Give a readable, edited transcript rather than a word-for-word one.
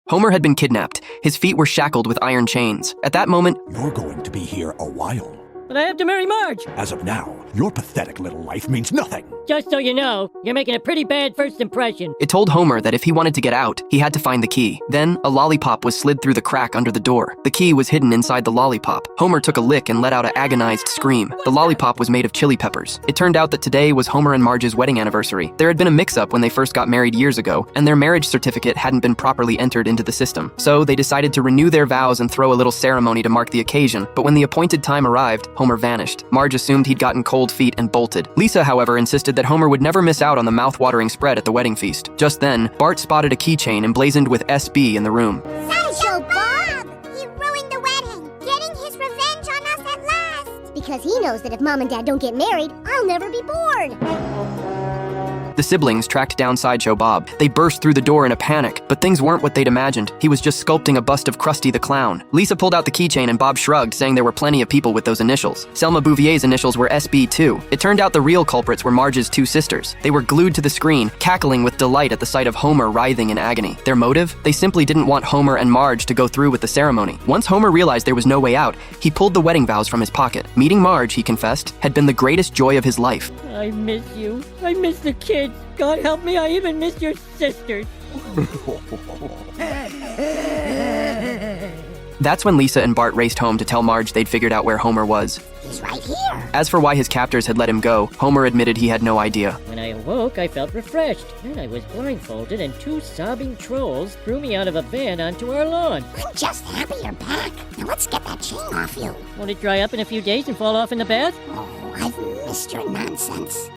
Homer had been kidnapped. His feet were shackled with iron chains. At that moment, You're going to be here a while. But I have to marry Marge. As of now, your pathetic little life means nothing. Just so you know, you're making a pretty bad first impression. it told Homer that if he wanted to get out, he had to find the key. Then, a lollipop was slid through the crack under the door. The key was hidden inside the lollipop. Homer took a lick and let out an agonized scream. The lollipop was made of chili peppers. It turned out that today was Homer and Marge's wedding anniversary. There had been a mix-up when they first got married years ago, and their marriage certificate hadn't been properly entered into the system. So they decided to renew their vows and throw a little ceremony to mark the occasion. But when the appointed time arrived, Homer vanished. Marge assumed he'd gotten cold feet and bolted. Lisa, however, insisted that Homer would never miss out on the mouth-watering spread at the wedding feast. Just then, Bart spotted a keychain emblazoned with SB in the room. Sideshow Bob! He ruined the wedding, getting his revenge on us at last. Because he knows that if Mom and Dad don't get married, I'll never be born. The siblings tracked down Sideshow Bob. They burst through the door in a panic, but things weren't what they'd imagined. He was just sculpting a bust of Krusty the Clown. Lisa pulled out the keychain and Bob shrugged, saying there were plenty of people with those initials. Selma Bouvier's initials were SB too. It turned out the real culprits were Marge's two sisters. They were glued to the screen, cackling with delight at the sight of Homer writhing in agony. Their motive? They simply didn't want Homer and Marge to go through with the ceremony. Once Homer realized there was no way out, he pulled the wedding vows from his pocket. Meeting Marge, he confessed, had been the greatest joy of his life. I miss you. I miss the kids. God help me, I even miss your sisters. That's when Lisa and Bart raced home to tell Marge they'd figured out where Homer was. He's right here. As for why his captors had let him go, Homer admitted he had no idea. When I awoke, I felt refreshed. Then I was blindfolded and two sobbing trolls threw me out of a van onto our lawn. I'm just happy you're back. Now let's get that chain off you. Won't it dry up in a few days and fall off in the bath? Oh, I've missed your nonsense.